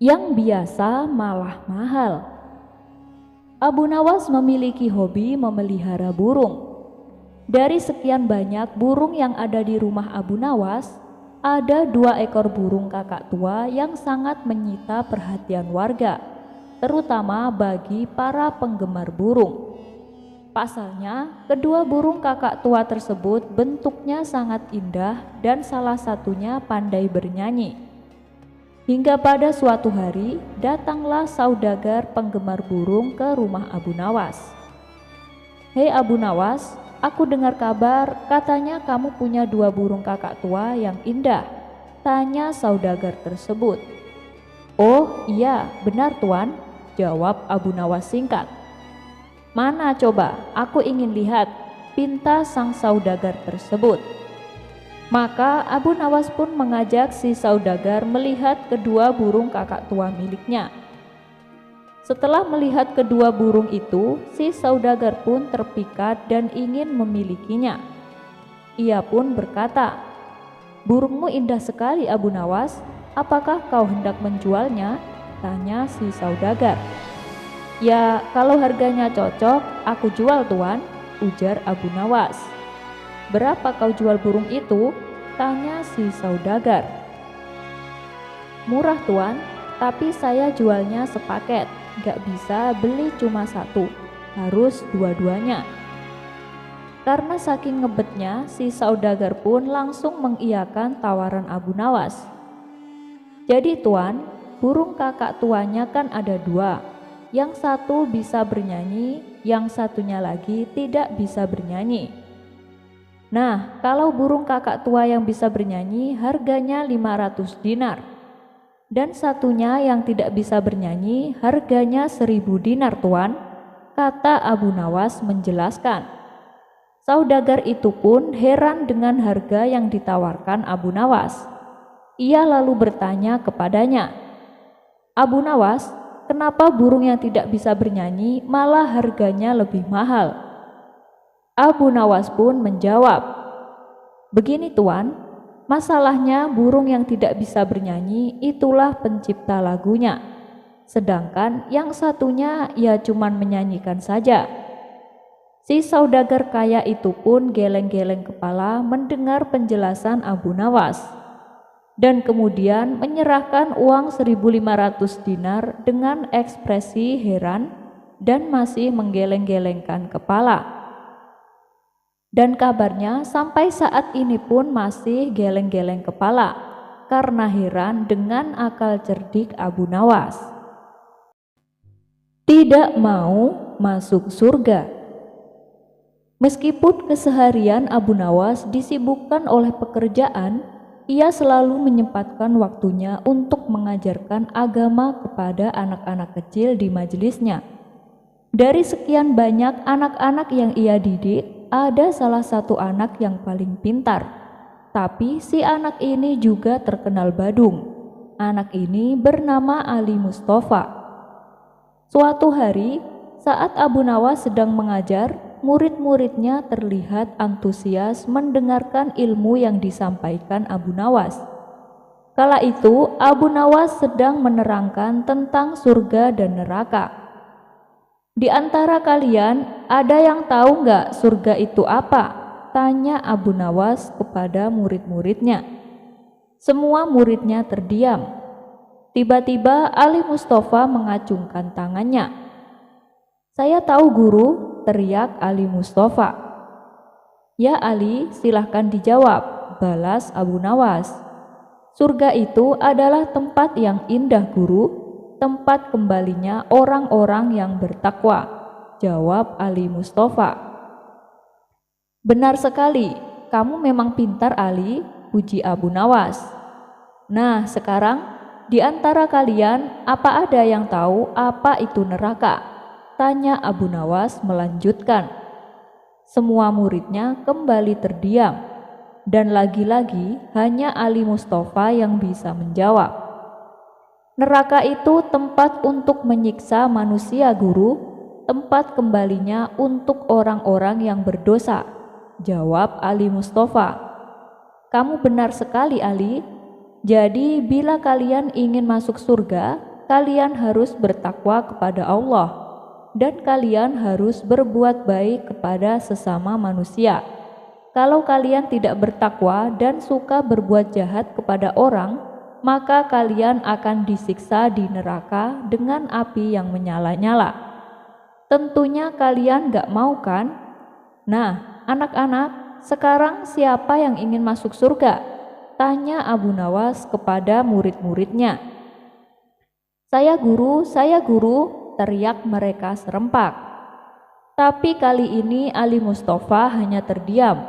yang biasa malah mahal. Abu Nawas memiliki hobi memelihara burung. Dari sekian banyak burung yang ada di rumah Abu Nawas, ada 2 ekor burung kakak tua yang sangat menyita perhatian warga, terutama bagi para penggemar burung. Pasalnya, kedua burung kakak tua tersebut bentuknya sangat indah dan salah satunya pandai bernyanyi. Hingga pada suatu hari, datanglah saudagar penggemar burung ke rumah Abu Nawas. "Hei Abu Nawas, aku dengar kabar katanya kamu punya 2 burung kakak tua yang indah," tanya saudagar tersebut. "Oh iya, benar tuan," jawab Abu Nawas singkat. "Mana coba, aku ingin lihat," pinta sang saudagar tersebut. Maka Abu Nawas pun mengajak si saudagar melihat kedua burung kakak tua miliknya. Setelah melihat kedua burung itu, si saudagar pun terpikat dan ingin memilikinya. Ia pun berkata, "Burungmu indah sekali Abu Nawas, apakah kau hendak menjualnya?" tanya si saudagar. "Ya, kalau harganya cocok, aku jual tuan," ujar Abu Nawas. "Berapa kau jual burung itu?" tanya si saudagar. "Murah tuan, tapi saya jualnya sepaket, gak bisa beli cuma satu, harus dua-duanya." Karena saking ngebetnya, si saudagar pun langsung mengiyakan tawaran Abu Nawas. "Jadi tuan, burung kakak tuanya kan ada 2, yang satu bisa bernyanyi, yang satunya lagi tidak bisa bernyanyi. Nah, kalau burung kakak tua yang bisa bernyanyi harganya 500 dinar. Dan satunya yang tidak bisa bernyanyi harganya 1000 dinar tuan," kata Abu Nawas menjelaskan. Saudagar itu pun heran dengan harga yang ditawarkan Abu Nawas. Ia lalu bertanya kepadanya, "Abu Nawas, kenapa burung yang tidak bisa bernyanyi malah harganya lebih mahal?" Abu Nawas pun menjawab, "Begini tuan, masalahnya burung yang tidak bisa bernyanyi itulah pencipta lagunya, sedangkan yang satunya ya cuman menyanyikan saja." Si saudagar kaya itu pun geleng-geleng kepala mendengar penjelasan Abu Nawas, dan kemudian menyerahkan uang 1.500 dinar dengan ekspresi heran dan masih menggeleng-gelengkan kepala. Dan kabarnya sampai saat ini pun masih geleng-geleng kepala karena heran dengan akal cerdik Abu Nawas. Tidak mau masuk surga. Meskipun keseharian Abu Nawas disibukkan oleh pekerjaan, ia selalu menyempatkan waktunya untuk mengajarkan agama kepada anak-anak kecil di majelisnya. Dari sekian banyak anak-anak yang ia didik, ada salah satu anak yang paling pintar, tapi si anak ini juga terkenal badung. Anak ini bernama Ali Mustafa. Suatu hari, saat Abu Nawas sedang mengajar, murid-muridnya terlihat antusias mendengarkan ilmu yang disampaikan Abu Nawas. Kala itu, Abu Nawas sedang menerangkan tentang surga dan neraka. "Di antara kalian ada yang tahu nggak surga itu apa?" tanya Abu Nawas kepada murid-muridnya. Semua muridnya terdiam. Tiba-tiba Ali Mustafa mengacungkan tangannya. "Saya tahu guru," teriak Ali Mustafa. "Ya Ali, silahkan dijawab," balas Abu Nawas. "Surga itu adalah tempat yang indah guru, tempat kembalinya orang-orang yang bertakwa," jawab Ali Mustafa. "Benar sekali, kamu memang pintar Ali," puji Abu Nawas. "Nah sekarang, di antara kalian apa ada yang tahu apa itu neraka?" tanya Abu Nawas melanjutkan. Semua muridnya kembali terdiam, dan lagi-lagi hanya Ali Mustafa yang bisa menjawab. "Neraka itu tempat untuk menyiksa manusia guru, tempat kembalinya untuk orang-orang yang berdosa," jawab Ali Mustafa. "Kamu benar sekali Ali. Jadi bila kalian ingin masuk surga, kalian harus bertakwa kepada Allah, dan kalian harus berbuat baik kepada sesama manusia. Kalau kalian tidak bertakwa dan suka berbuat jahat kepada orang, maka kalian akan disiksa di neraka dengan api yang menyala-nyala. Tentunya kalian gak mau kan? Nah, anak-anak, sekarang siapa yang ingin masuk surga? Tanya Abu Nawas kepada murid-muridnya. Saya guru, teriak mereka serempak. Tapi kali ini Ali Mustafa hanya terdiam.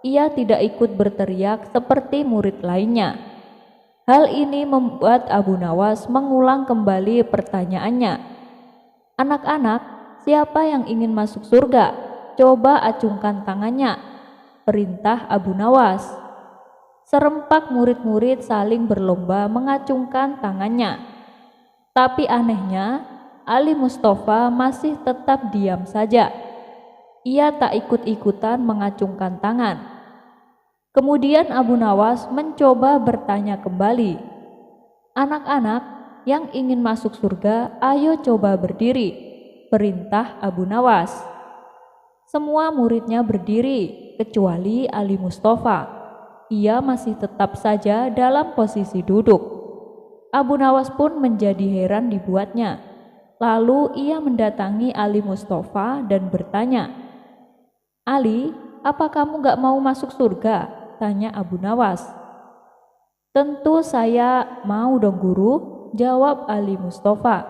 Ia tidak ikut berteriak seperti murid lainnya. Hal ini membuat Abu Nawas mengulang kembali pertanyaannya. Anak-anak, siapa yang ingin masuk surga? Coba acungkan tangannya, perintah Abu Nawas. Serempak murid-murid saling berlomba mengacungkan tangannya. Tapi anehnya, Ali Mustafa masih tetap diam saja. Ia tak ikut-ikutan mengacungkan tangan. Kemudian Abu Nawas mencoba bertanya kembali. Anak-anak yang ingin masuk surga, ayo coba berdiri, perintah Abu Nawas. Semua muridnya berdiri, kecuali Ali Mustafa. Ia masih tetap saja dalam posisi duduk. Abu Nawas pun menjadi heran dibuatnya. Lalu ia mendatangi Ali Mustafa dan bertanya, Ali, apa kamu gak mau masuk surga? Tanya Abu Nawas. Tentu saya mau dong guru, jawab Ali Mustafa.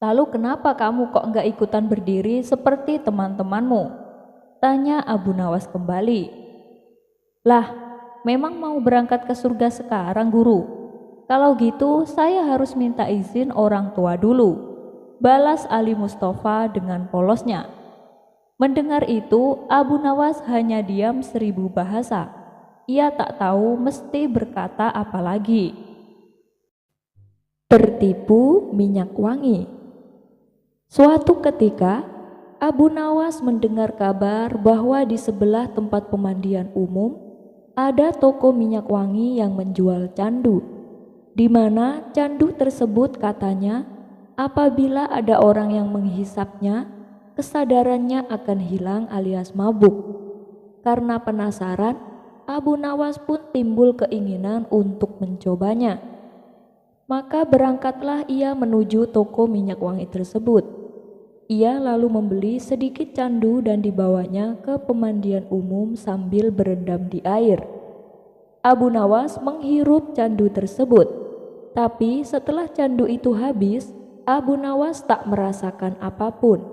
Lalu kenapa kamu kok gak ikutan berdiri seperti teman-temanmu? Tanya Abu Nawas kembali. Lah, memang mau berangkat ke surga sekarang guru? Kalau gitu saya harus minta izin orang tua dulu, balas Ali Mustafa dengan polosnya. Mendengar itu, Abu Nawas hanya diam 1000 bahasa. Ia tak tahu mesti berkata apa lagi. Tertipu minyak wangi. Suatu ketika, Abu Nawas mendengar kabar bahwa di sebelah tempat pemandian umum ada toko minyak wangi yang menjual candu, di mana candu tersebut katanya apabila ada orang yang menghisapnya, kesadarannya akan hilang alias mabuk. Karena penasaran, Abu Nawas pun timbul keinginan untuk mencobanya. Maka berangkatlah ia menuju toko minyak wangi tersebut. Ia lalu membeli sedikit candu dan dibawanya ke pemandian umum sambil berendam di air. Abu Nawas menghirup candu tersebut, tapi setelah candu itu habis, Abu Nawas tak merasakan apapun.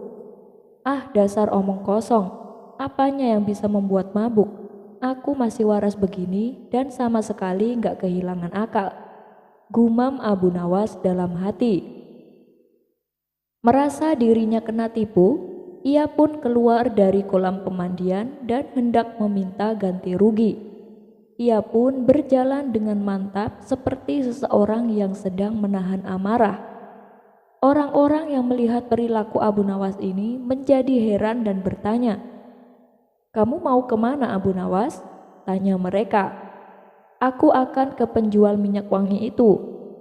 Ah, dasar omong kosong, apanya yang bisa membuat mabuk? Aku masih waras begini dan sama sekali gak kehilangan akal, gumam Abu Nawas dalam hati. Merasa dirinya kena tipu, ia pun keluar dari kolam pemandian dan hendak meminta ganti rugi. Ia pun berjalan dengan mantap seperti seseorang yang sedang menahan amarah. Orang-orang yang melihat perilaku Abu Nawas ini menjadi heran dan bertanya, "Kamu mau kemana Abu Nawas?" tanya mereka. "Aku akan ke penjual minyak wangi itu,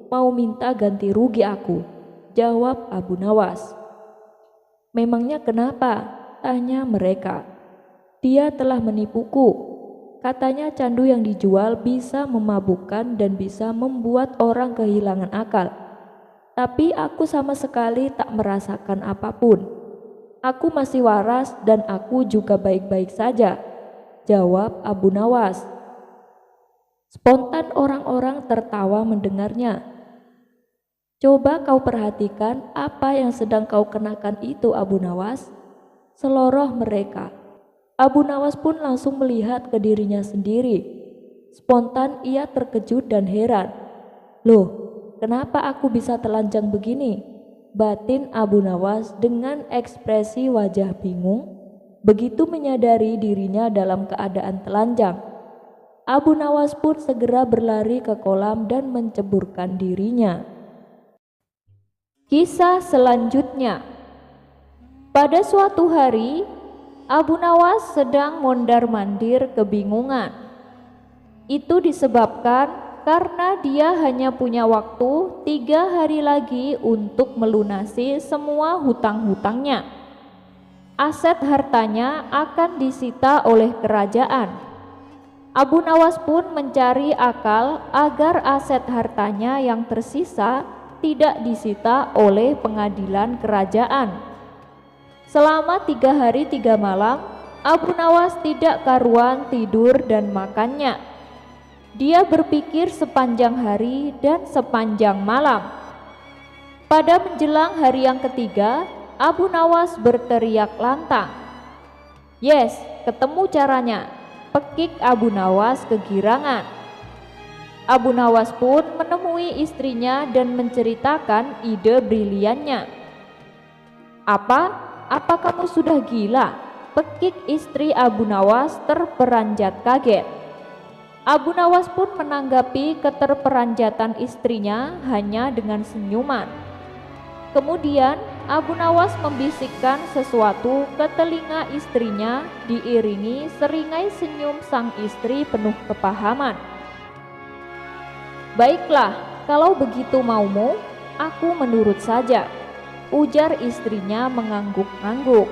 mau minta ganti rugi aku," jawab Abu Nawas. "Memangnya kenapa?" tanya mereka. "Dia telah menipuku. Katanya candu yang dijual bisa memabukkan dan bisa membuat orang kehilangan akal. Tapi aku sama sekali tak merasakan apapun. Aku masih waras dan aku juga baik-baik saja," jawab Abu Nawas. Spontan orang-orang tertawa mendengarnya. "Coba kau perhatikan apa yang sedang kau kenakan itu Abu Nawas," seloroh mereka. Abu Nawas pun langsung melihat ke dirinya sendiri. Spontan ia terkejut dan heran. "Loh, kenapa aku bisa telanjang begini?" batin Abu Nawas dengan ekspresi wajah bingung. Begitu menyadari dirinya dalam keadaan telanjang, Abu Nawas pun segera berlari ke kolam dan menceburkan dirinya. Kisah selanjutnya. Pada suatu hari, Abu Nawas sedang mondar-mandir kebingungan. Itu disebabkan karena dia hanya punya waktu 3 hari lagi untuk melunasi semua hutang-hutangnya. Aset hartanya akan disita oleh kerajaan. Abu Nawas pun mencari akal agar aset hartanya yang tersisa tidak disita oleh pengadilan kerajaan. Selama 3 hari 3 malam, Abu Nawas tidak karuan tidur dan makannya. Dia berpikir sepanjang hari dan sepanjang malam. Pada menjelang hari yang ketiga, Abu Nawas berteriak lantang. "Yes, ketemu caranya," pekik Abu Nawas kegirangan. Abu Nawas pun menemui istrinya dan menceritakan ide briliannya. Apa kamu sudah gila?" pekik istri Abu Nawas terperanjat kaget. Abu Nawas pun menanggapi keterperanjatan istrinya hanya dengan senyuman. Kemudian Abu Nawas membisikkan sesuatu ke telinga istrinya diiringi seringai senyum sang istri penuh kepahaman. "Baiklah, kalau begitu maumu, aku menurut saja," ujar istrinya mengangguk-angguk.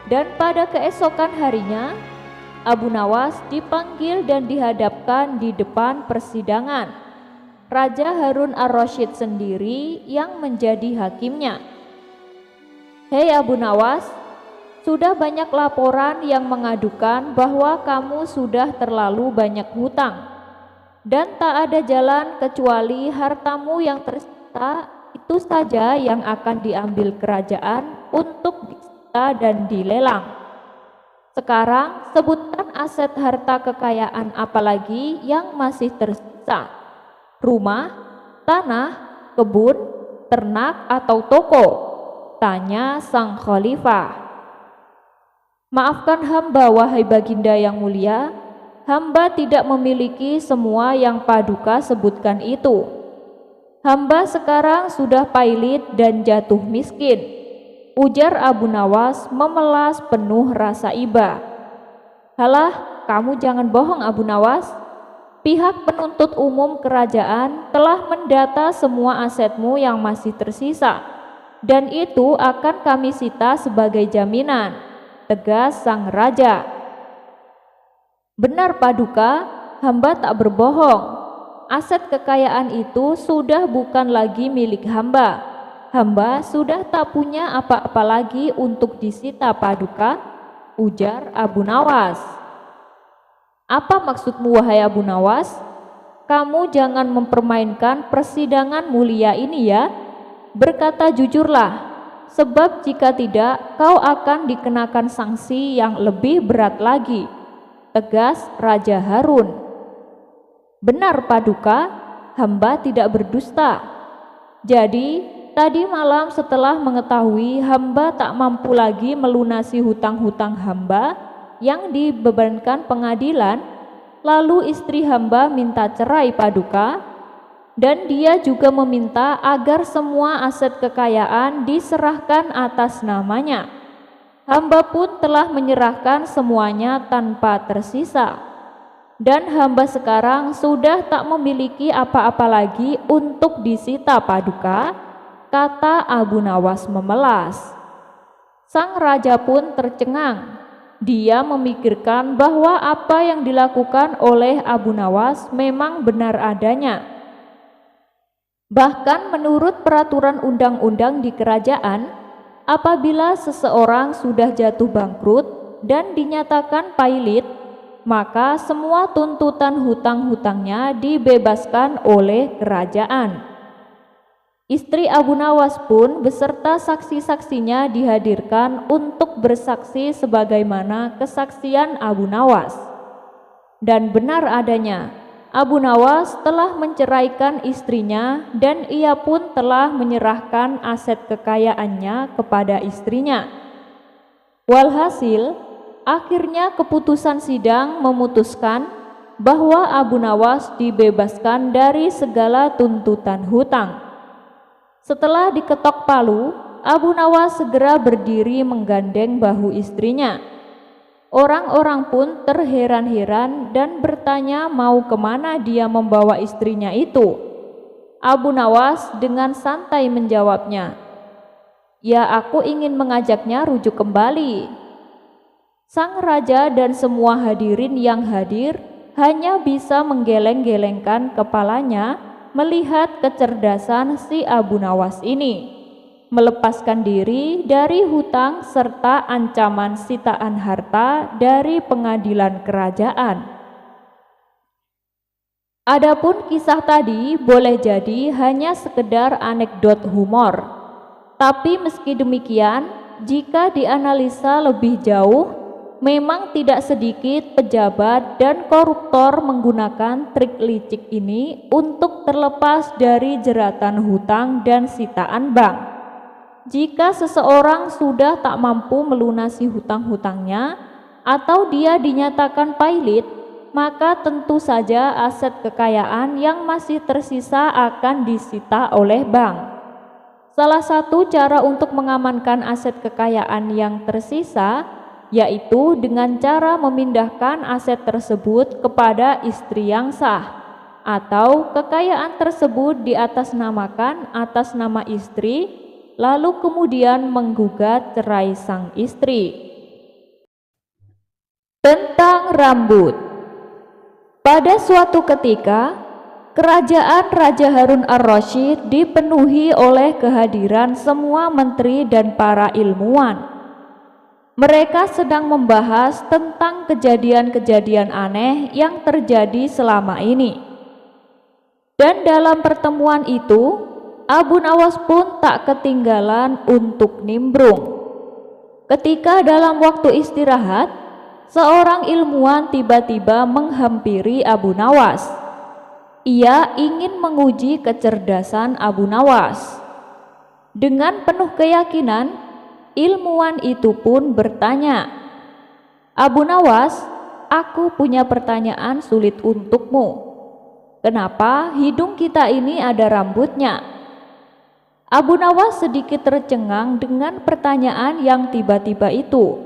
Dan pada keesokan harinya, Abu Nawas dipanggil dan dihadapkan di depan persidangan. Raja Harun ar-Rasyid sendiri yang menjadi hakimnya. "Hei Abu Nawas, sudah banyak laporan yang mengadukan bahwa kamu sudah terlalu banyak hutang, dan tak ada jalan kecuali hartamu yang tersisa itu saja yang akan diambil kerajaan untuk disita dan dilelang. Sekarang sebutkan aset harta kekayaan apa lagi yang masih tersisa? Rumah, tanah, kebun, ternak atau toko?" tanya sang khalifah. "Maafkan hamba, wahai baginda yang mulia, hamba tidak memiliki semua yang Paduka sebutkan itu. Hamba sekarang sudah pailit dan jatuh miskin," ujar Abu Nawas memelas penuh rasa iba. "Halah, kamu jangan bohong Abu Nawas. Pihak penuntut umum kerajaan telah mendata semua asetmu yang masih tersisa, dan itu akan kami sita sebagai jaminan," tegas sang raja. "Benar Paduka, hamba tak berbohong. Aset kekayaan itu sudah bukan lagi milik hamba. Hamba sudah tak punya apa-apa lagi untuk disita Paduka," ujar Abu Nawas. "Apa maksudmu wahai Abu Nawas? Kamu jangan mempermainkan persidangan mulia ini ya. Berkata jujurlah, sebab jika tidak kau akan dikenakan sanksi yang lebih berat lagi," tegas Raja Harun. "Benar Paduka, hamba tidak berdusta. Jadi tadi malam setelah mengetahui hamba tak mampu lagi melunasi hutang-hutang hamba yang dibebankan pengadilan, lalu istri hamba minta cerai Paduka, dan dia juga meminta agar semua aset kekayaan diserahkan atas namanya. Hamba pun telah menyerahkan semuanya tanpa tersisa, dan hamba sekarang sudah tak memiliki apa-apa lagi untuk disita Paduka," kata Abu Nawas memelas. Sang raja pun tercengang. Dia memikirkan bahwa apa yang dilakukan oleh Abu Nawas memang benar adanya. Bahkan menurut peraturan undang-undang di kerajaan, apabila seseorang sudah jatuh bangkrut dan dinyatakan pailit, maka semua tuntutan hutang-hutangnya dibebaskan oleh kerajaan. Istri Abu Nawas pun beserta saksi-saksinya dihadirkan untuk bersaksi sebagaimana kesaksian Abu Nawas. Dan benar adanya, Abu Nawas telah menceraikan istrinya dan ia pun telah menyerahkan aset kekayaannya kepada istrinya. Walhasil, akhirnya keputusan sidang memutuskan bahwa Abu Nawas dibebaskan dari segala tuntutan hutang. Setelah diketok palu, Abu Nawas segera berdiri menggandeng bahu istrinya. Orang-orang pun terheran-heran dan bertanya mau kemana dia membawa istrinya itu. Abu Nawas dengan santai menjawabnya, "Ya, aku ingin mengajaknya rujuk kembali." Sang raja dan semua hadirin yang hadir hanya bisa menggeleng-gelengkan kepalanya melihat kecerdasan si Abu Nawas ini melepaskan diri dari hutang serta ancaman sitaan harta dari pengadilan kerajaan. Adapun kisah tadi boleh jadi hanya sekedar anekdot humor. Tapi meski demikian, jika dianalisa lebih jauh, memang tidak sedikit pejabat dan koruptor menggunakan trik licik ini untuk terlepas dari jeratan hutang dan sitaan bank. Jika seseorang sudah tak mampu melunasi hutang-hutangnya atau dia dinyatakan pailit, maka tentu saja aset kekayaan yang masih tersisa akan disita oleh bank. Salah satu cara untuk mengamankan aset kekayaan yang tersisa yaitu dengan cara memindahkan aset tersebut kepada istri yang sah, atau kekayaan tersebut diatasnamakan atas nama istri lalu kemudian menggugat cerai sang istri. Tentang rambut. Pada suatu ketika, kerajaan Raja Harun ar-Rasyid dipenuhi oleh kehadiran semua menteri dan para ilmuwan. Mereka sedang membahas tentang kejadian-kejadian aneh yang terjadi selama ini. Dan dalam pertemuan itu, Abu Nawas pun tak ketinggalan untuk nimbrung. Ketika dalam waktu istirahat, seorang ilmuwan tiba-tiba menghampiri Abu Nawas. Ia ingin menguji kecerdasan Abu Nawas. Dengan penuh keyakinan, ilmuwan itu pun bertanya, "Abu Nawas, aku punya pertanyaan sulit untukmu. Kenapa hidung kita ini ada rambutnya?" Abu Nawas sedikit tercengang dengan pertanyaan yang tiba-tiba itu.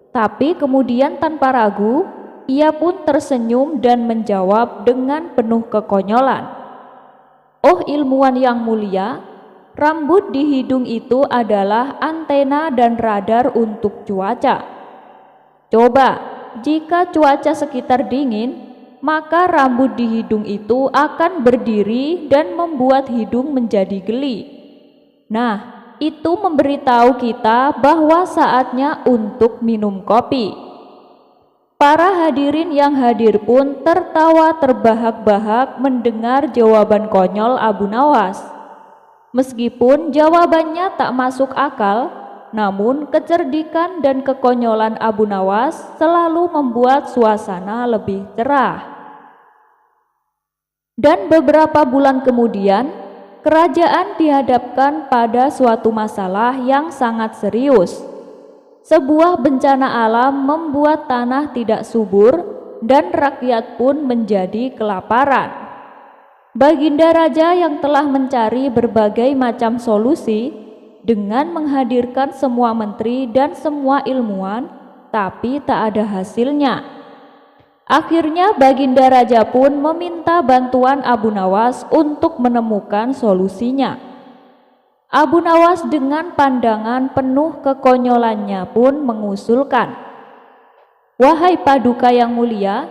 Tapi kemudian tanpa ragu, ia pun tersenyum dan menjawab dengan penuh kekonyolan, "Oh ilmuwan yang mulia, rambut di hidung itu adalah antena dan radar untuk cuaca. Coba, jika cuaca sekitar dingin, maka rambut di hidung itu akan berdiri dan membuat hidung menjadi geli. Nah, itu memberitahu kita bahwa saatnya untuk minum kopi." Para hadirin yang hadir pun tertawa terbahak-bahak mendengar jawaban konyol Abu Nawas. Meskipun jawabannya tak masuk akal, namun kecerdikan dan kekonyolan Abu Nawas selalu membuat suasana lebih cerah. Dan beberapa bulan kemudian, kerajaan dihadapkan pada suatu masalah yang sangat serius. Sebuah bencana alam membuat tanah tidak subur dan rakyat pun menjadi kelaparan. Baginda Raja yang telah mencari berbagai macam solusi dengan menghadirkan semua menteri dan semua ilmuwan, tapi tak ada hasilnya. Akhirnya Baginda Raja pun meminta bantuan Abu Nawas untuk menemukan solusinya. Abu Nawas dengan pandangan penuh kekonyolannya pun mengusulkan, "Wahai Paduka yang mulia,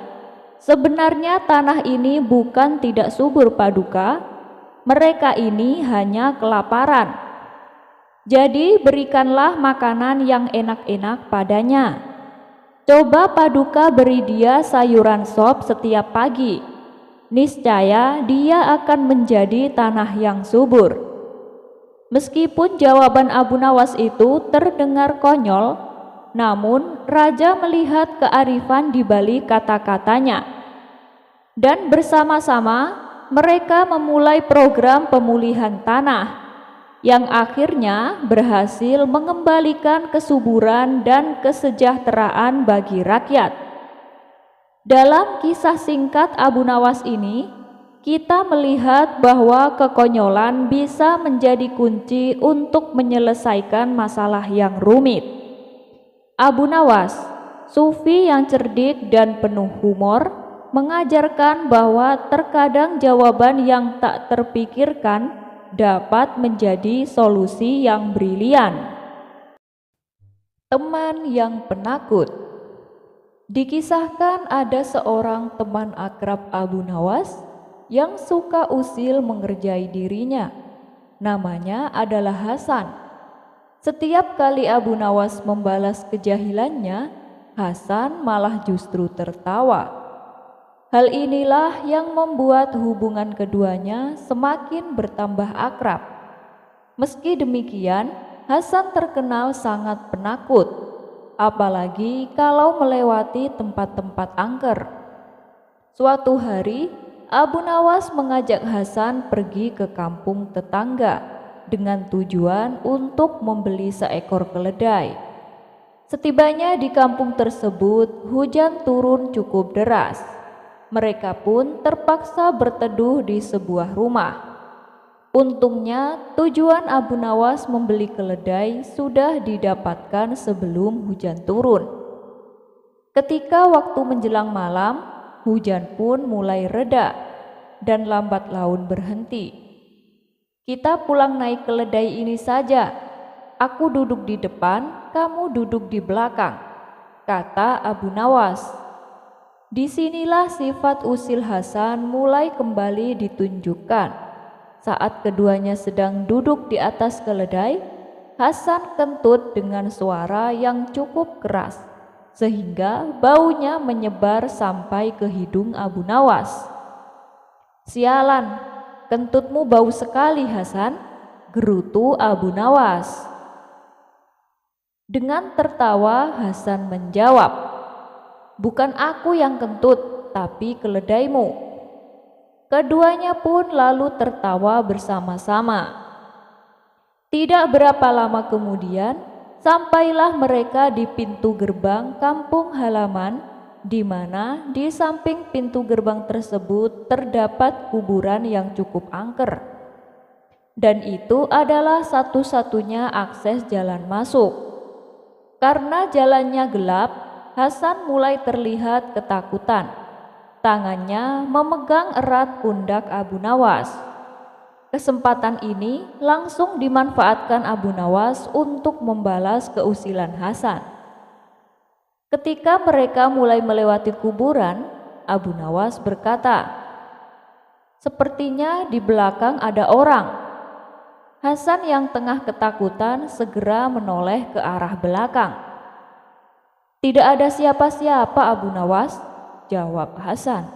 sebenarnya tanah ini bukan tidak subur Paduka, mereka ini hanya kelaparan. Jadi berikanlah makanan yang enak-enak padanya. Coba Paduka beri dia sayuran sop setiap pagi. Niscaya dia akan menjadi tanah yang subur." Meskipun jawaban Abu Nawas itu terdengar konyol, namun raja melihat kearifan di balik kata-katanya. Dan bersama-sama mereka memulai program pemulihan tanah yang akhirnya berhasil mengembalikan kesuburan dan kesejahteraan bagi rakyat. Dalam kisah singkat Abu Nawas ini, kita melihat bahwa kekonyolan bisa menjadi kunci untuk menyelesaikan masalah yang rumit. Abu Nawas, Sufi yang cerdik dan penuh humor mengajarkan bahwa terkadang jawaban yang tak terpikirkan dapat menjadi solusi yang brilian. Teman yang penakut. Dikisahkan ada seorang teman akrab Abu Nawas yang suka usil mengerjai dirinya. Namanya adalah Hasan. Setiap kali Abu Nawas membalas kejahilannya, Hasan malah justru tertawa. Hal inilah yang membuat hubungan keduanya semakin bertambah akrab. Meski demikian, Hasan terkenal sangat penakut, apalagi kalau melewati tempat-tempat angker. Suatu hari, Abu Nawas mengajak Hasan pergi ke kampung tetangga dengan tujuan untuk membeli seekor keledai. Setibanya di kampung tersebut, hujan turun cukup deras. Mereka pun terpaksa berteduh di sebuah rumah. Untungnya, tujuan Abu Nawas membeli keledai sudah didapatkan sebelum hujan turun. Ketika waktu menjelang malam, hujan pun mulai reda dan lambat laun berhenti. "Kita pulang naik keledai ini saja. Aku duduk di depan, kamu duduk di belakang," kata Abu Nawas. Disinilah sifat usil Hasan mulai kembali ditunjukkan. Saat keduanya sedang duduk di atas keledai, Hasan kentut dengan suara yang cukup keras, sehingga baunya menyebar sampai ke hidung Abu Nawas. "Sialan, kentutmu bau sekali, Hasan," gerutu Abu Nawas. Dengan tertawa, Hasan menjawab, "Bukan aku yang kentut, tapi keledaimu." Keduanya pun lalu tertawa bersama-sama. Tidak berapa lama kemudian, sampailah mereka di pintu gerbang kampung halaman, di mana di samping pintu gerbang tersebut terdapat kuburan yang cukup angker. Dan itu adalah satu-satunya akses jalan masuk. Karena jalannya gelap, Hasan mulai terlihat ketakutan. Tangannya memegang erat pundak Abu Nawas. Kesempatan ini langsung dimanfaatkan Abu Nawas untuk membalas keusilan Hasan. Ketika mereka mulai melewati kuburan, Abu Nawas berkata, "Sepertinya di belakang ada orang." Hasan yang tengah ketakutan segera menoleh ke arah belakang. "Tidak ada siapa-siapa, Abu Nawas," jawab Hasan.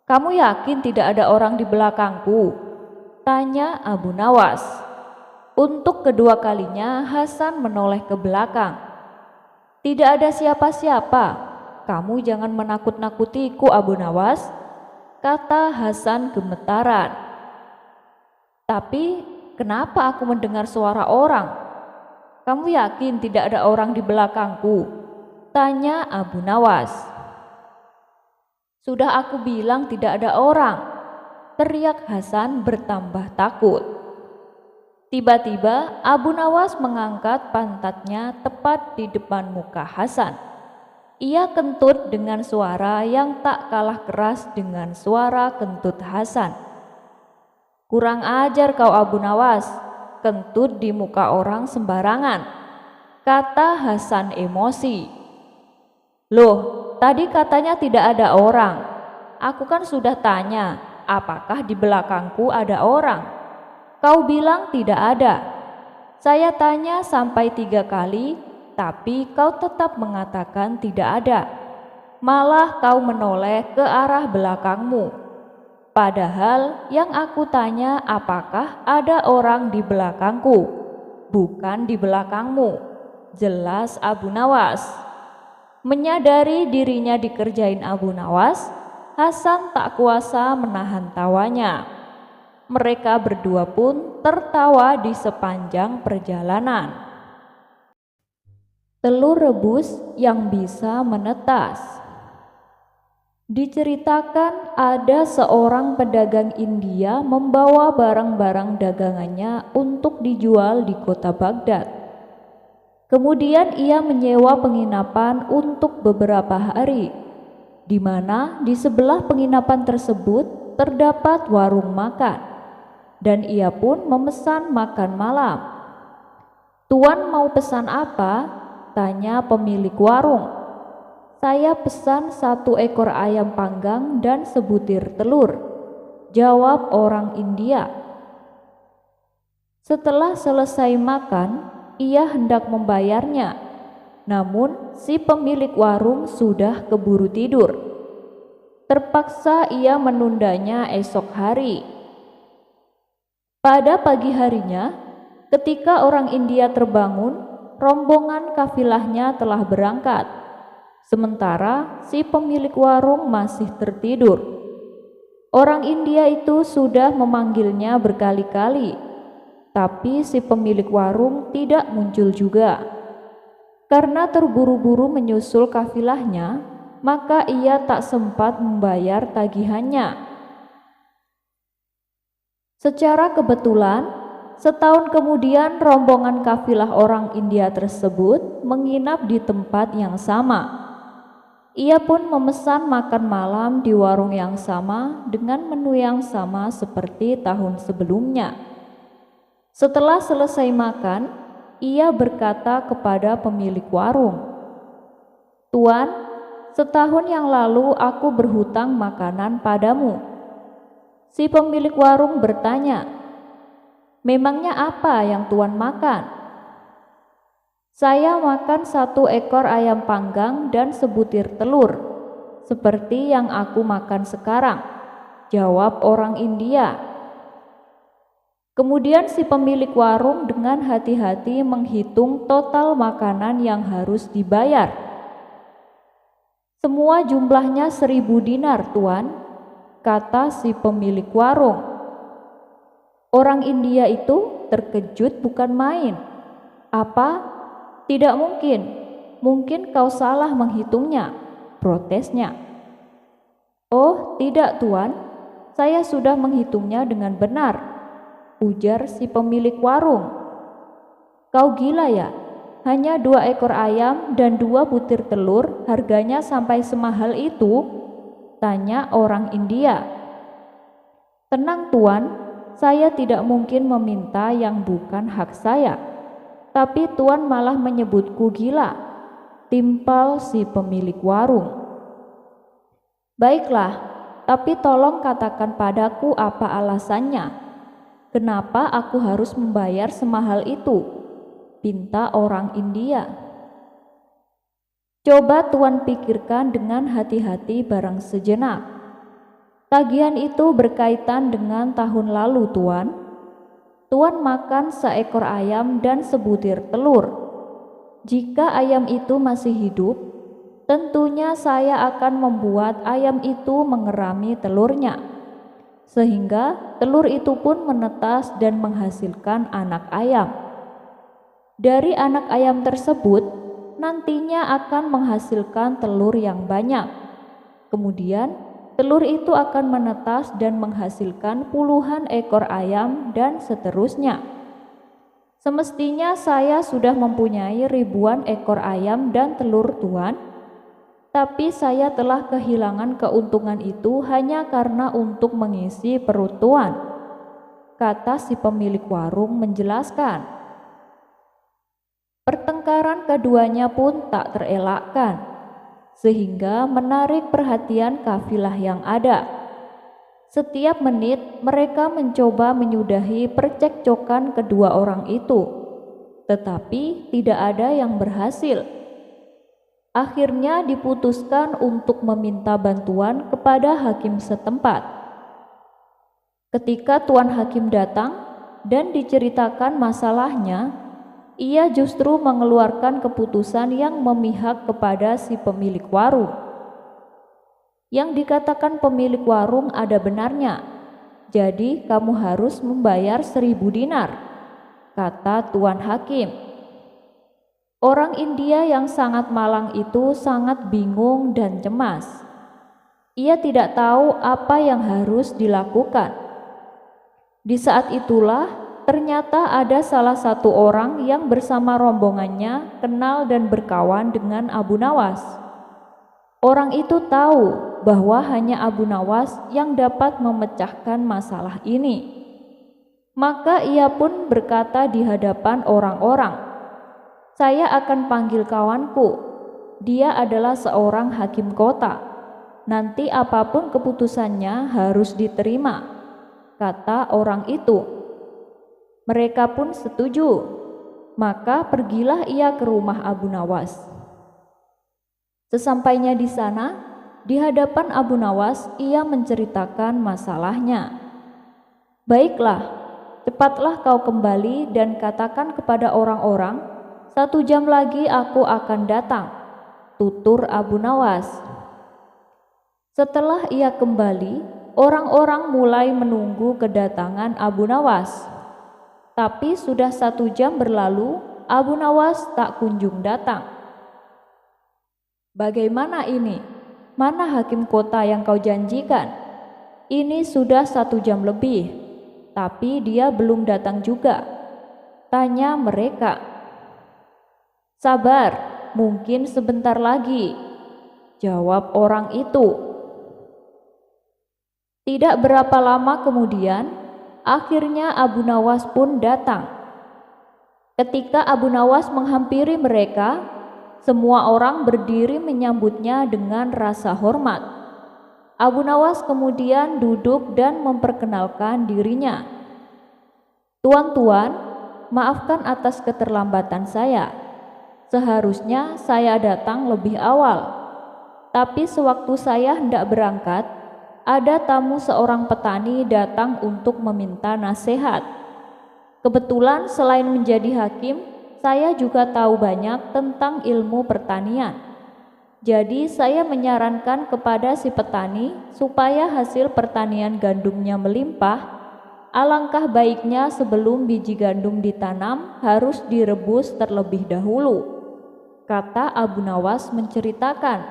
"Kamu yakin tidak ada orang di belakangku?" tanya Abu Nawas. Untuk kedua kalinya Hasan menoleh ke belakang. "Tidak ada siapa-siapa. Kamu jangan menakut-nakutiku, Abu Nawas," kata Hasan gemetaran. "Tapi kenapa aku mendengar suara orang? Kamu yakin tidak ada orang di belakangku?" tanya Abu Nawas. "Sudah aku bilang tidak ada orang," teriak Hasan bertambah takut. Tiba-tiba Abu Nawas mengangkat pantatnya tepat di depan muka Hasan. Ia kentut dengan suara yang tak kalah keras dengan suara kentut Hasan. "Kurang ajar kau, Abu Nawas, kentut di muka orang sembarangan," kata Hasan emosi. "Loh, tadi katanya tidak ada orang. Aku kan sudah tanya, apakah di belakangku ada orang? Kau bilang tidak ada. Saya tanya sampai 3 kali, tapi kau tetap mengatakan tidak ada. Malah kau menoleh ke arah belakangmu. Padahal yang aku tanya apakah ada orang di belakangku, bukan di belakangmu," jelas Abu Nawas. Menyadari dirinya dikerjain Abu Nawas, Hasan tak kuasa menahan tawanya. Mereka berdua pun tertawa di sepanjang perjalanan. Telur rebus yang bisa menetas. Diceritakan ada seorang pedagang India membawa barang-barang dagangannya untuk dijual di kota Baghdad. Kemudian ia menyewa penginapan untuk beberapa hari, di mana di sebelah penginapan tersebut terdapat warung makan, dan ia pun memesan makan malam. "Tuan mau pesan apa?" tanya pemilik warung. "Saya pesan 1 ekor ayam panggang dan sebutir telur," jawab orang India. Setelah selesai makan, ia hendak membayarnya, namun si pemilik warung sudah keburu tidur. Terpaksa ia menundanya esok hari. Pada pagi harinya, ketika orang India terbangun, rombongan kafilahnya telah berangkat, sementara si pemilik warung masih tertidur. Orang India itu sudah memanggilnya berkali-kali, tapi si pemilik warung tidak muncul juga. Karena terburu-buru menyusul kafilahnya, maka ia tak sempat membayar tagihannya. Secara kebetulan, setahun kemudian rombongan kafilah orang India tersebut menginap di tempat yang sama. Ia pun memesan makan malam di warung yang sama dengan menu yang sama seperti tahun sebelumnya. Setelah selesai makan, ia berkata kepada pemilik warung, "Tuan, setahun yang lalu aku berhutang makanan padamu." Si pemilik warung bertanya, "Memangnya apa yang Tuan makan?" "Saya makan 1 ekor ayam panggang dan sebutir telur, seperti yang aku makan sekarang," jawab orang India. Kemudian si pemilik warung dengan hati-hati menghitung total makanan yang harus dibayar. "Semua jumlahnya 1.000 dinar, Tuan," kata si pemilik warung. Orang India itu terkejut bukan main. "Apa? Tidak mungkin. Mungkin kau salah menghitungnya," protesnya. "Oh, tidak, Tuan. Saya sudah menghitungnya dengan benar," ujar si pemilik warung. "Kau gila ya? Hanya 2 ekor ayam dan 2 butir telur harganya sampai semahal itu?" tanya orang India. "Tenang Tuan, saya tidak mungkin meminta yang bukan hak saya. Tapi Tuan malah menyebutku gila," timpal si pemilik warung. "Baiklah, tapi tolong katakan padaku apa alasannya. Kenapa aku harus membayar semahal itu?" pinta orang India. "Coba Tuan pikirkan dengan hati-hati barang sejenak. Tagihan itu berkaitan dengan tahun lalu, Tuan. Tuan makan 1 ekor ayam dan sebutir telur. Jika ayam itu masih hidup, tentunya saya akan membuat ayam itu mengerami telurnya, sehingga telur itu pun menetas dan menghasilkan anak ayam. Dari anak ayam tersebut nantinya akan menghasilkan telur yang banyak. Kemudian telur itu akan menetas dan menghasilkan puluhan ekor ayam dan seterusnya. Semestinya saya sudah mempunyai ribuan ekor ayam dan telur, Tuan. Tapi saya telah kehilangan keuntungan itu hanya karena untuk mengisi perut Tuan," kata si pemilik warung menjelaskan. Pertengkaran keduanya pun tak terelakkan, sehingga menarik perhatian kafilah yang ada. Setiap menit mereka mencoba menyudahi percekcokan kedua orang itu, tetapi tidak ada yang berhasil. Akhirnya diputuskan untuk meminta bantuan kepada hakim setempat. Ketika Tuan Hakim datang dan diceritakan masalahnya, ia justru mengeluarkan keputusan yang memihak kepada si pemilik warung. "Yang dikatakan pemilik warung ada benarnya, jadi kamu harus membayar 1.000 dinar," kata Tuan Hakim. Orang India yang sangat malang itu sangat bingung dan cemas. Ia tidak tahu apa yang harus dilakukan. Di saat itulah ternyata ada salah satu orang yang bersama rombongannya kenal dan berkawan dengan Abu Nawas. Orang itu tahu bahwa hanya Abu Nawas yang dapat memecahkan masalah ini. Maka ia pun berkata di hadapan orang-orang, "Saya akan panggil kawanku. Dia adalah seorang hakim kota. Nanti apapun keputusannya harus diterima," kata orang itu. Mereka pun setuju. Maka pergilah ia ke rumah Abu Nawas. Sesampainya di sana, di hadapan Abu Nawas, ia menceritakan masalahnya. "Baiklah, cepatlah kau kembali dan katakan kepada orang-orang, 1 jam lagi aku akan datang," tutur Abu Nawas. Setelah ia kembali, orang-orang mulai menunggu kedatangan Abu Nawas. Tapi sudah 1 jam berlalu, Abu Nawas tak kunjung datang. "Bagaimana ini? Mana hakim kota yang kau janjikan? Ini sudah 1 jam lebih, tapi dia belum datang juga," tanya mereka. "Sabar, mungkin sebentar lagi," jawab orang itu. Tidak berapa lama kemudian, akhirnya Abu Nawas pun datang. Ketika Abu Nawas menghampiri mereka, semua orang berdiri menyambutnya dengan rasa hormat. Abu Nawas kemudian duduk dan memperkenalkan dirinya. "Tuan-tuan, maafkan atas keterlambatan saya. Seharusnya saya datang lebih awal. Tapi sewaktu saya hendak berangkat, ada tamu seorang petani datang untuk meminta nasihat. Kebetulan selain menjadi hakim, saya juga tahu banyak tentang ilmu pertanian. Jadi saya menyarankan kepada si petani supaya hasil pertanian gandumnya melimpah, alangkah baiknya sebelum biji gandum ditanam harus direbus terlebih dahulu," kata Abu Nawas menceritakan.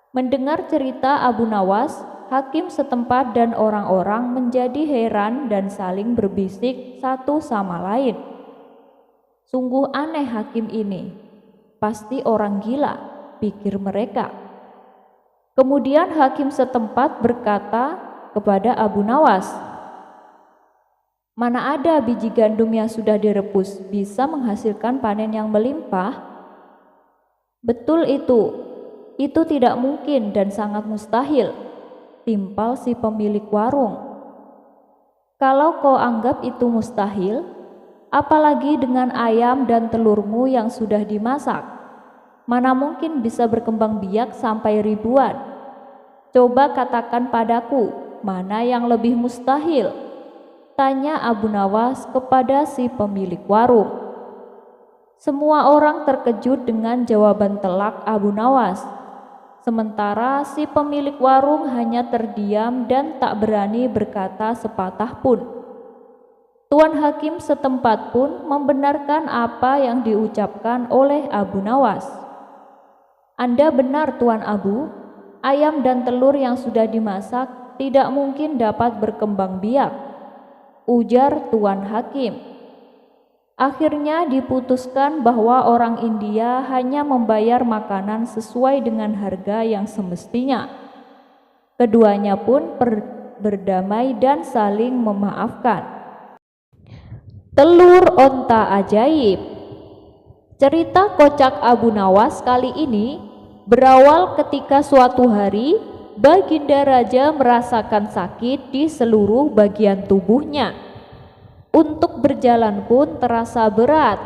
Mendengar cerita Abu Nawas, hakim setempat dan orang-orang menjadi heran dan saling berbisik satu sama lain. "Sungguh aneh hakim ini, pasti orang gila," pikir mereka. Kemudian hakim setempat berkata kepada Abu Nawas, "Mana ada biji gandum yang sudah direbus bisa menghasilkan panen yang melimpah?" "Betul itu tidak mungkin dan sangat mustahil," timpal si pemilik warung. "Kalau kau anggap itu mustahil, apalagi dengan ayam dan telurmu yang sudah dimasak, mana mungkin bisa berkembang biak sampai ribuan? Coba katakan padaku, mana yang lebih mustahil?" tanya Abu Nawas kepada si pemilik warung. Semua orang terkejut dengan jawaban telak Abu Nawas. Sementara si pemilik warung hanya terdiam dan tak berani berkata sepatah pun. Tuan hakim setempat pun membenarkan apa yang diucapkan oleh Abu Nawas. "Anda benar, Tuan Abu, ayam dan telur yang sudah dimasak tidak mungkin dapat berkembang biak," ujar Tuan hakim. Akhirnya diputuskan bahwa orang India hanya membayar makanan sesuai dengan harga yang semestinya. Keduanya pun berdamai dan saling memaafkan. Telur onta ajaib. Cerita kocak Abu Nawas kali ini berawal ketika suatu hari Baginda Raja merasakan sakit di seluruh bagian tubuhnya. Untuk berjalan pun terasa berat,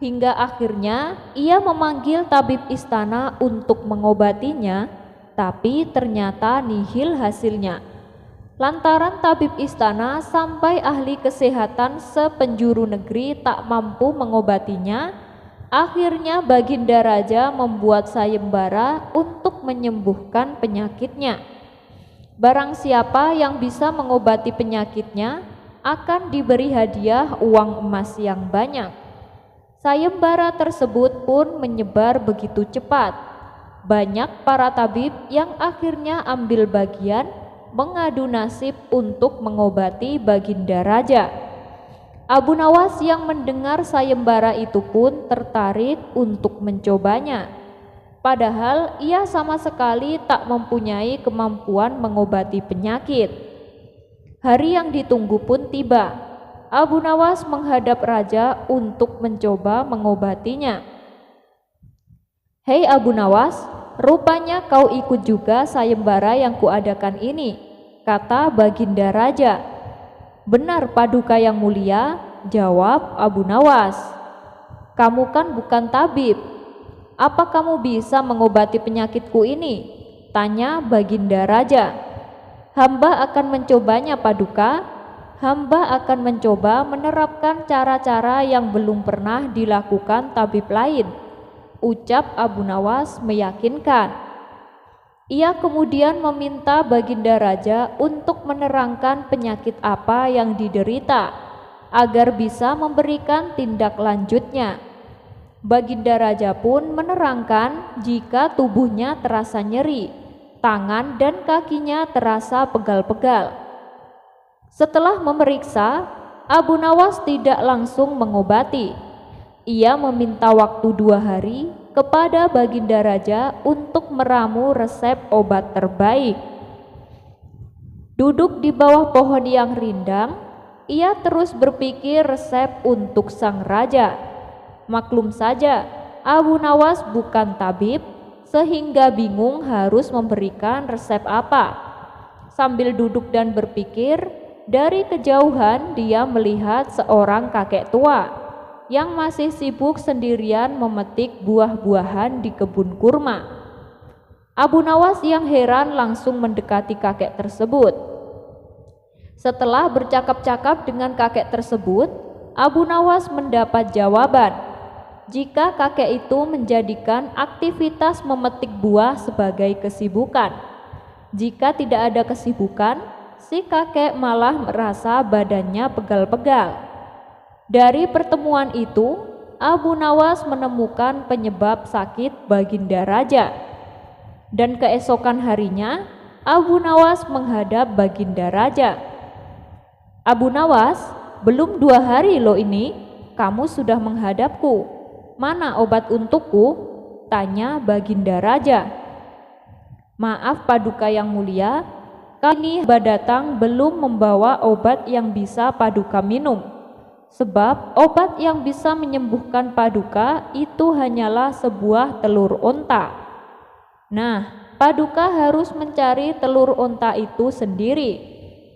hingga akhirnya ia memanggil tabib istana untuk mengobatinya, tapi ternyata nihil hasilnya. Lantaran tabib istana sampai ahli kesehatan sepenjuru negeri tak mampu mengobatinya, akhirnya Baginda Raja membuat sayembara untuk menyembuhkan penyakitnya. Barang siapa yang bisa mengobati penyakitnya akan diberi hadiah uang emas yang banyak. Sayembara tersebut pun menyebar begitu cepat. Banyak para tabib yang akhirnya ambil bagian mengadu nasib untuk mengobati Baginda Raja. Abu Nawas yang mendengar sayembara itu pun tertarik untuk mencobanya. Padahal ia sama sekali tak mempunyai kemampuan mengobati penyakit. Hari yang ditunggu pun tiba. Abu Nawas menghadap raja untuk mencoba mengobatinya. "Hei Abu Nawas, rupanya kau ikut juga sayembara yang kuadakan ini," kata Baginda Raja. "Benar Paduka yang mulia," jawab Abu Nawas. "Kamu kan bukan tabib. Apa kamu bisa mengobati penyakitku ini?" tanya Baginda Raja. "Hamba akan mencobanya Paduka. Hamba akan mencoba menerapkan cara-cara yang belum pernah dilakukan tabib lain," ucap Abu Nawas meyakinkan. Ia kemudian meminta Baginda Raja untuk menerangkan penyakit apa yang diderita agar bisa memberikan tindak lanjutnya. Baginda Raja pun menerangkan jika tubuhnya terasa nyeri, tangan dan kakinya terasa pegal-pegal. Setelah memeriksa, Abu Nawas tidak langsung mengobati. Ia meminta waktu 2 hari kepada Baginda Raja untuk meramu resep obat terbaik. Duduk di bawah pohon yang rindang, ia terus berpikir resep untuk sang raja. Maklum saja, Abu Nawas bukan tabib, sehingga bingung harus memberikan resep apa. Sambil duduk dan berpikir, dari kejauhan dia melihat seorang kakek tua yang masih sibuk sendirian memetik buah-buahan di kebun kurma. Abu Nawas yang heran langsung mendekati kakek tersebut. Setelah bercakap-cakap dengan kakek tersebut, Abu Nawas mendapat jawaban jika kakek itu menjadikan aktivitas memetik buah sebagai kesibukan. Jika tidak ada kesibukan, si kakek malah merasa badannya pegal-pegal. Dari pertemuan itu, Abu Nawas menemukan penyebab sakit Baginda Raja. Dan keesokan harinya, Abu Nawas menghadap Baginda Raja. "Abu Nawas, belum 2 hari loh ini, kamu sudah menghadapku. Mana obat untukku?" tanya Baginda Raja. "Maaf Paduka yang mulia, kali ini hamba datang belum membawa obat yang bisa Paduka minum. Sebab obat yang bisa menyembuhkan Paduka itu hanyalah sebuah telur onta. Nah, Paduka harus mencari telur onta itu sendiri,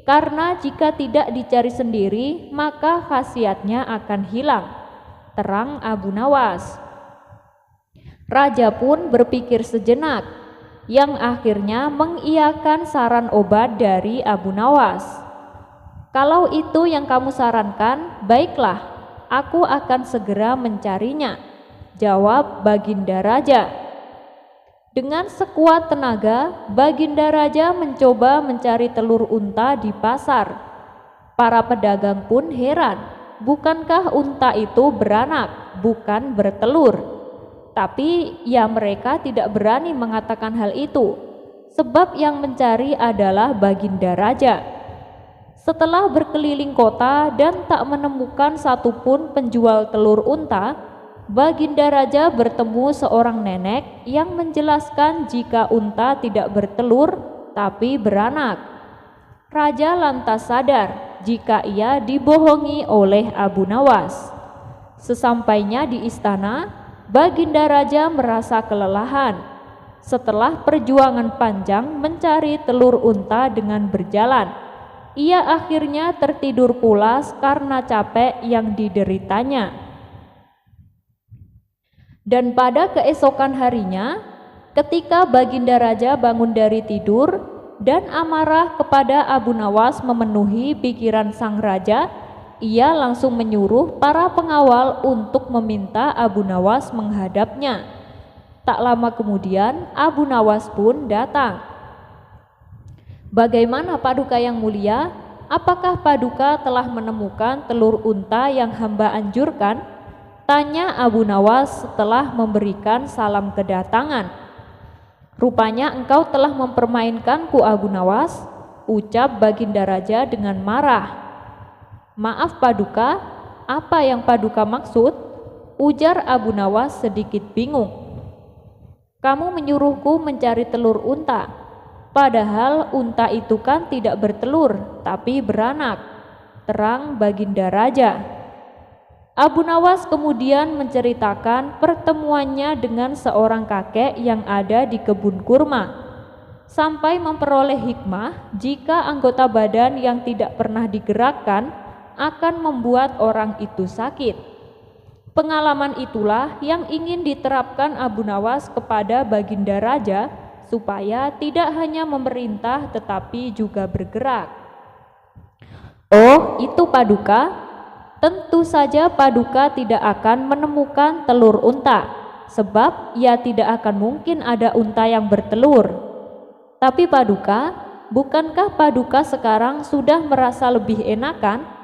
karena jika tidak dicari sendiri, maka khasiatnya akan hilang," terang Abu Nawas. Raja pun berpikir sejenak, yang akhirnya mengiyakan saran obat dari Abu Nawas. "Kalau itu yang kamu sarankan, baiklah, aku akan segera mencarinya," jawab Baginda Raja. Dengan sekuat tenaga, Baginda Raja mencoba mencari telur unta di pasar. Para pedagang pun heran. Bukankah unta itu beranak, bukan bertelur? Tapi ya mereka tidak berani mengatakan hal itu, sebab yang mencari adalah Baginda Raja. Setelah berkeliling kota dan tak menemukan satupun penjual telur unta, Baginda Raja bertemu seorang nenek yang menjelaskan jika unta tidak bertelur tapi beranak. Raja lantas sadar jika ia dibohongi oleh Abu Nawas. Sesampainya di istana, Baginda Raja merasa kelelahan. Setelah perjuangan panjang mencari telur unta dengan berjalan, ia akhirnya tertidur pulas karena capek yang dideritanya. Dan pada keesokan harinya, ketika Baginda Raja bangun dari tidur dan amarah kepada Abu Nawas memenuhi pikiran sang raja, ia langsung menyuruh para pengawal untuk meminta Abu Nawas menghadapnya. Tak lama kemudian Abu Nawas pun datang. "Bagaimana Paduka yang mulia? Apakah Paduka telah menemukan telur unta yang hamba anjurkan?" tanya Abu Nawas setelah memberikan salam kedatangan. "Rupanya engkau telah mempermainkanku Abu Nawas," ucap Baginda Raja dengan marah. "Maaf Paduka, apa yang Paduka maksud? Ujar Abu Nawas sedikit bingung. Kamu menyuruhku mencari telur unta, padahal unta itu kan tidak bertelur, tapi beranak, terang Baginda Raja. Abu Nawas kemudian menceritakan pertemuannya dengan seorang kakek yang ada di kebun kurma, sampai memperoleh hikmah jika anggota badan yang tidak pernah digerakkan akan membuat orang itu sakit. Pengalaman itulah yang ingin diterapkan Abu Nawas kepada Baginda Raja supaya tidak hanya memerintah tetapi juga bergerak. Oh, itu Paduka? Tentu saja Paduka tidak akan menemukan telur unta, sebab ya tidak akan mungkin ada unta yang bertelur. Tapi Paduka, bukankah Paduka sekarang sudah merasa lebih enakan?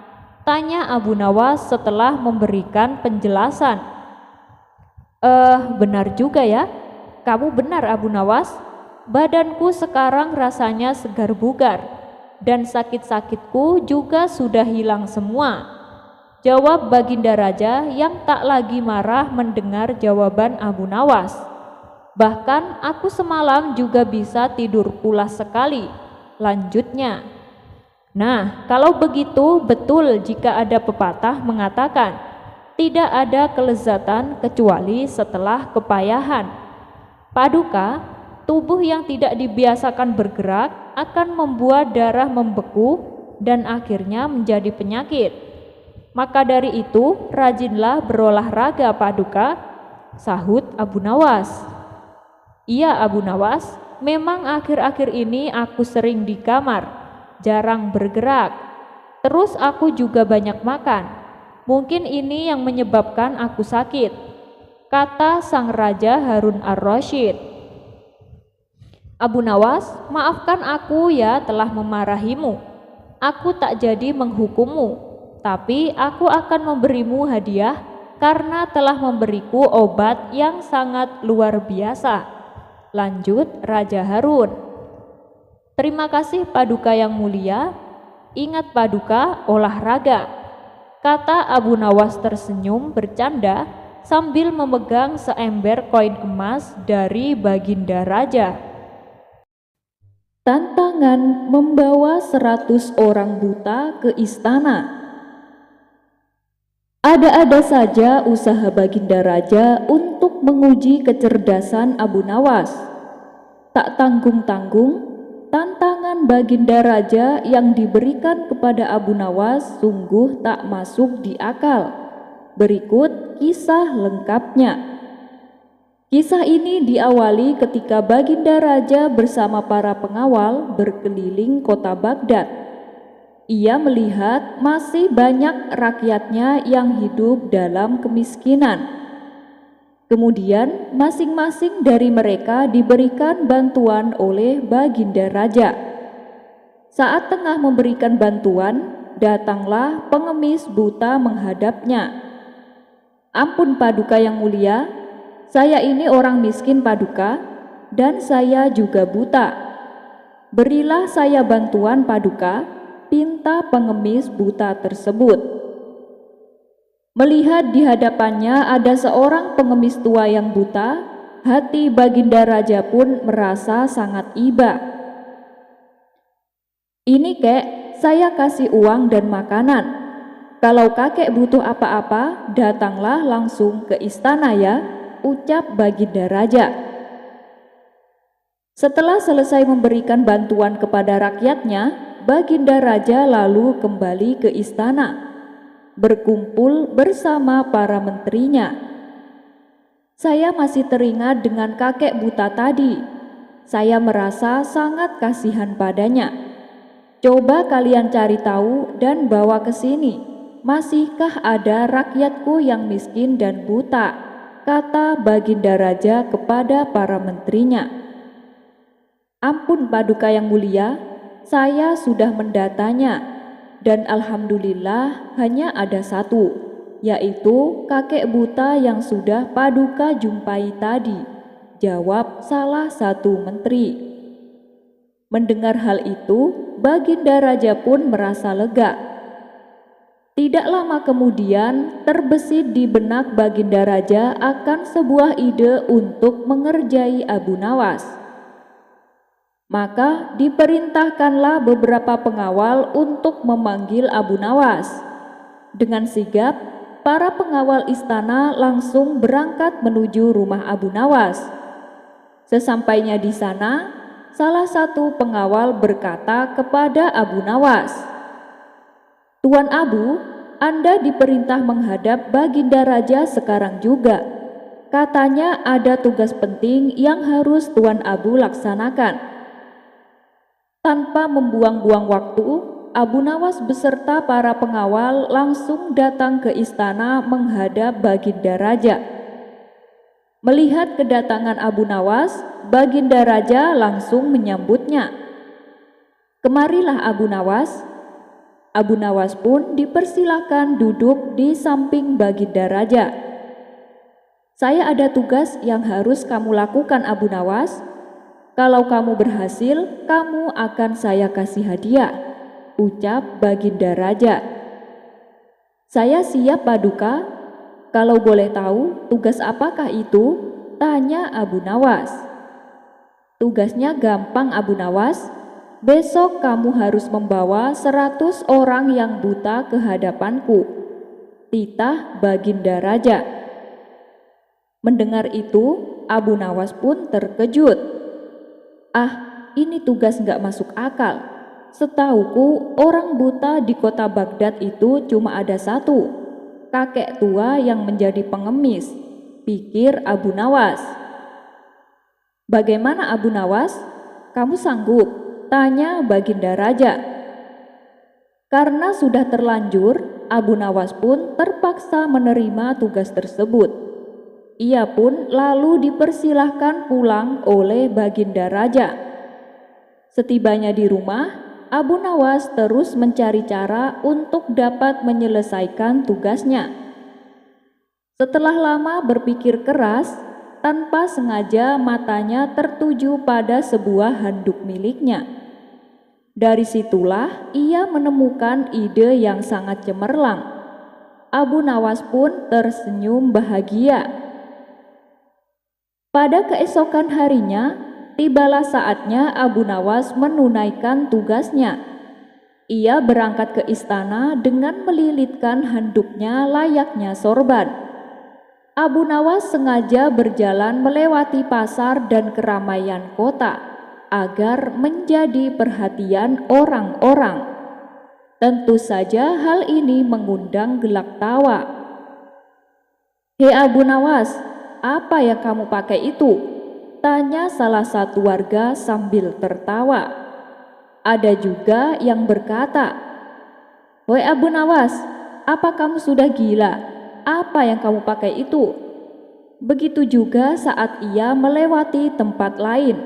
Tanya Abu Nawas setelah memberikan penjelasan. Benar juga ya. Kamu benar Abu Nawas. Badanku sekarang rasanya segar bugar, dan sakit-sakitku juga sudah hilang semua. Jawab Baginda Raja yang tak lagi marah mendengar jawaban Abu Nawas. Bahkan aku semalam juga bisa tidur pulas sekali. Lanjutnya. Nah, kalau begitu betul jika ada pepatah mengatakan tidak ada kelezatan kecuali setelah kepayahan. Paduka, tubuh yang tidak dibiasakan bergerak akan membuat darah membeku dan akhirnya menjadi penyakit. Maka dari itu, rajinlah berolahraga Paduka, sahut Abu Nawas. Iya Abu Nawas, memang akhir-akhir ini aku sering di kamar, jarang bergerak. Terus aku juga banyak makan. Mungkin ini yang menyebabkan aku sakit, kata sang Raja Harun ar-Rasyid. Abu Nawas, maafkan aku ya telah memarahimu. Aku tak jadi menghukummu, tapi aku akan memberimu hadiah karena telah memberiku obat yang sangat luar biasa. Lanjut Raja Harun. Terima kasih Paduka yang mulia. Ingat Paduka, olahraga, kata Abu Nawas tersenyum bercanda sambil memegang seember koin emas dari Baginda Raja. Tantangan membawa 100 orang buta ke istana. Ada-ada saja usaha Baginda Raja untuk menguji kecerdasan Abu Nawas. Tak tanggung-tanggung, tantangan Baginda Raja yang diberikan kepada Abu Nawas sungguh tak masuk di akal. Berikut kisah lengkapnya. Kisah ini diawali ketika Baginda Raja bersama para pengawal berkeliling kota Baghdad. Ia melihat masih banyak rakyatnya yang hidup dalam kemiskinan. Kemudian masing-masing dari mereka diberikan bantuan oleh Baginda Raja. Saat tengah memberikan bantuan, datanglah pengemis buta menghadapnya. Ampun Paduka yang mulia, saya ini orang miskin Paduka, dan saya juga buta. Berilah saya bantuan Paduka, pinta pengemis buta tersebut. Melihat di hadapannya ada seorang pengemis tua yang buta, hati Baginda Raja pun merasa sangat iba. Ini kek, saya kasih uang dan makanan. Kalau kakek butuh apa-apa, datanglah langsung ke istana ya, ucap Baginda Raja. Setelah selesai memberikan bantuan kepada rakyatnya, Baginda Raja lalu kembali ke istana, berkumpul bersama para menterinya. Saya masih teringat dengan kakek buta tadi. Saya merasa sangat kasihan padanya. Coba kalian cari tahu dan bawa ke sini. Masihkah ada rakyatku yang miskin dan buta? Kata Baginda Raja kepada para menterinya. Ampun Paduka yang mulia, saya sudah mendatanya. Dan alhamdulillah hanya ada satu, yaitu kakek buta yang sudah Paduka jumpai tadi, jawab salah satu menteri. Mendengar hal itu, Baginda Raja pun merasa lega. Tidak lama kemudian, terbesit di benak Baginda Raja akan sebuah ide untuk mengerjai Abu Nawas. Maka diperintahkanlah beberapa pengawal untuk memanggil Abu Nawas. Dengan sigap, para pengawal istana langsung berangkat menuju rumah Abu Nawas. Sesampainya di sana, salah satu pengawal berkata kepada Abu Nawas, "Tuan Abu, Anda diperintah menghadap Baginda Raja sekarang juga. Katanya ada tugas penting yang harus Tuan Abu laksanakan." Tanpa membuang-buang waktu, Abu Nawas beserta para pengawal langsung datang ke istana menghadap Baginda Raja. Melihat kedatangan Abu Nawas, Baginda Raja langsung menyambutnya. "Kemarilah Abu Nawas." Abu Nawas pun dipersilakan duduk di samping Baginda Raja. "Saya ada tugas yang harus kamu lakukan, Abu Nawas. Kalau kamu berhasil, kamu akan saya kasih hadiah," ucap Baginda Raja. "Saya siap, Paduka. Kalau boleh tahu, tugas apakah itu?" tanya Abu Nawas. "Tugasnya gampang, Abu Nawas. Besok kamu harus membawa 100 orang yang buta ke hadapanku," titah Baginda Raja. Mendengar itu, Abu Nawas pun terkejut. Ini tugas nggak masuk akal. Setauku orang buta di kota Baghdad itu cuma ada satu, kakek tua yang menjadi pengemis, pikir Abu Nawas. "Bagaimana Abu Nawas? Kamu sanggup?" tanya Baginda Raja. Karena sudah terlanjur, Abu Nawas pun terpaksa menerima tugas tersebut. Ia pun lalu dipersilahkan pulang oleh Baginda Raja. Setibanya di rumah, Abu Nawas terus mencari cara untuk dapat menyelesaikan tugasnya. Setelah lama berpikir keras, tanpa sengaja matanya tertuju pada sebuah handuk miliknya. Dari situlah ia menemukan ide yang sangat cemerlang. Abu Nawas pun tersenyum bahagia. Pada keesokan harinya, tibalah saatnya Abu Nawas menunaikan tugasnya. Ia berangkat ke istana dengan melilitkan handuknya layaknya sorban. Abu Nawas sengaja berjalan melewati pasar dan keramaian kota agar menjadi perhatian orang-orang. Tentu saja hal ini mengundang gelak tawa. "Hei Abu Nawas, apa yang kamu pakai itu?" tanya salah satu warga sambil tertawa. Ada juga yang berkata, "Woi Abu Nawas, apa kamu sudah gila? Apa yang kamu pakai itu?" Begitu juga saat ia melewati tempat lain.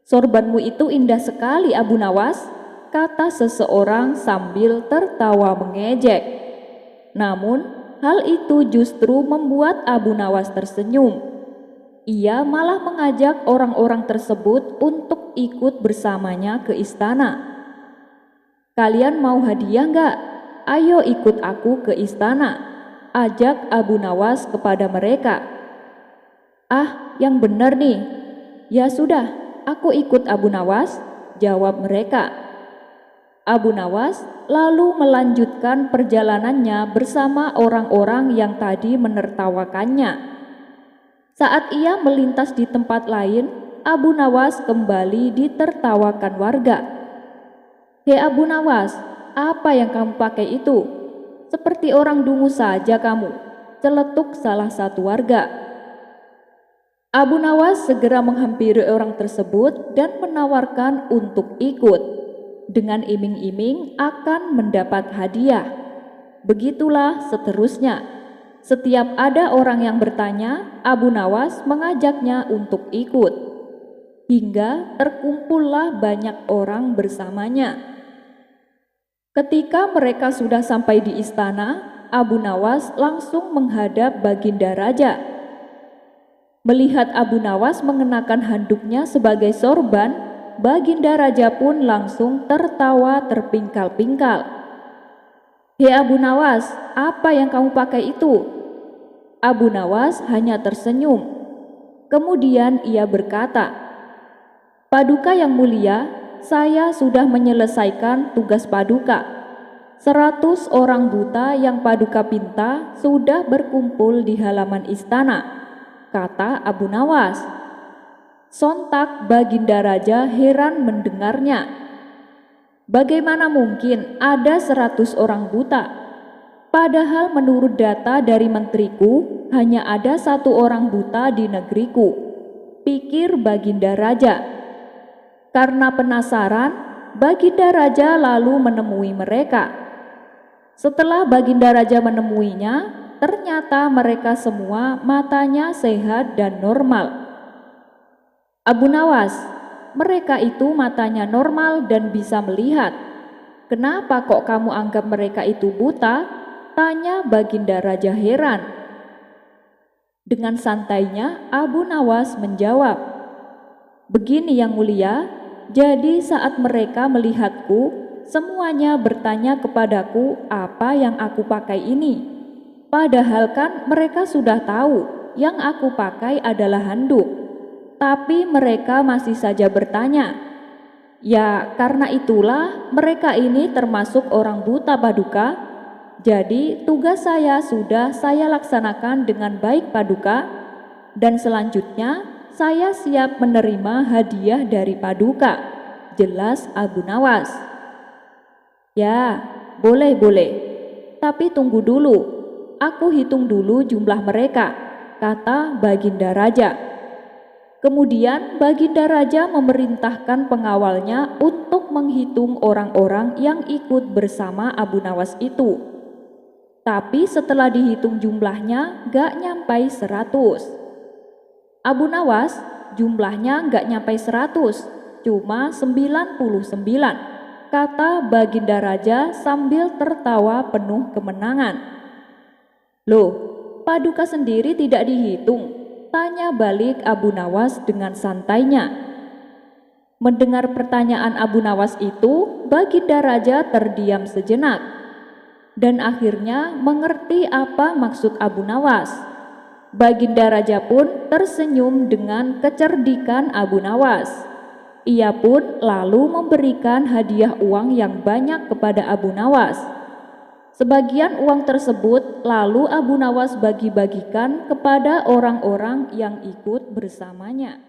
"Sorbanmu itu indah sekali Abu Nawas," kata seseorang sambil tertawa mengejek. Namun, hal itu justru membuat Abu Nawas tersenyum. Ia malah mengajak orang-orang tersebut untuk ikut bersamanya ke istana. "Kalian mau hadiah nggak? Ayo ikut aku ke istana," ajak Abu Nawas kepada mereka. Yang benar nih." "Ya sudah, aku ikut Abu Nawas," jawab mereka. Abu Nawas lalu melanjutkan perjalanannya bersama orang-orang yang tadi menertawakannya. Saat ia melintas di tempat lain, Abu Nawas kembali ditertawakan warga. "Hei Abu Nawas, apa yang kamu pakai itu? Seperti orang dungu saja kamu," celetuk salah satu warga. Abu Nawas segera menghampiri orang tersebut dan menawarkan untuk ikut, dengan iming-iming akan mendapat hadiah. Begitulah seterusnya. Setiap ada orang yang bertanya, Abu Nawas mengajaknya untuk ikut, hingga terkumpullah banyak orang bersamanya. Ketika mereka sudah sampai di istana, Abu Nawas langsung menghadap Baginda Raja. Melihat Abu Nawas mengenakan handuknya sebagai sorban, Baginda Raja pun langsung tertawa terpingkal-pingkal. "Hei Abu Nawas, apa yang kamu pakai itu?" Abu Nawas hanya tersenyum. Kemudian ia berkata, "Paduka yang mulia, saya sudah menyelesaikan tugas Paduka. 100 orang buta yang Paduka pinta sudah berkumpul di halaman istana," kata Abu Nawas. Sontak Baginda Raja heran mendengarnya. Bagaimana mungkin ada 100 orang buta? Padahal menurut data dari menteriku, hanya ada 1 orang buta di negeriku, pikir Baginda Raja. Karena penasaran, Baginda Raja lalu menemui mereka. Setelah Baginda Raja menemuinya, ternyata mereka semua matanya sehat dan normal. "Abu Nawas, mereka itu matanya normal dan bisa melihat. Kenapa kok kamu anggap mereka itu buta?" tanya Baginda Raja heran. Dengan santainya Abu Nawas menjawab, "Begini yang mulia, jadi saat mereka melihatku, semuanya bertanya kepadaku apa yang aku pakai ini. Padahal kan mereka sudah tahu yang aku pakai adalah handuk. Tapi mereka masih saja bertanya. Ya, karena itulah mereka ini termasuk orang buta, Paduka. Jadi tugas saya sudah saya laksanakan dengan baik, Paduka. Dan selanjutnya saya siap menerima hadiah dari Paduka," jelas Abu Nawas. "Ya, boleh. Tapi tunggu dulu, aku hitung dulu jumlah mereka," kata Baginda Raja. Kemudian Baginda Raja memerintahkan pengawalnya untuk menghitung orang-orang yang ikut bersama Abu Nawas itu. Tapi setelah dihitung jumlahnya gak nyampai 100. "Abu Nawas, jumlahnya gak nyampai 100, cuma 99, kata Baginda Raja sambil tertawa penuh kemenangan. "Loh, Paduka sendiri tidak dihitung?" tanya balik Abu Nawas dengan santainya. Mendengar pertanyaan Abu Nawas itu, Baginda Raja terdiam sejenak dan akhirnya mengerti apa maksud Abu Nawas. Baginda Raja pun tersenyum dengan kecerdikan Abu Nawas. Ia pun lalu memberikan hadiah uang yang banyak kepada Abu Nawas. Sebagian uang tersebut lalu Abu Nawas bagi-bagikan kepada orang-orang yang ikut bersamanya.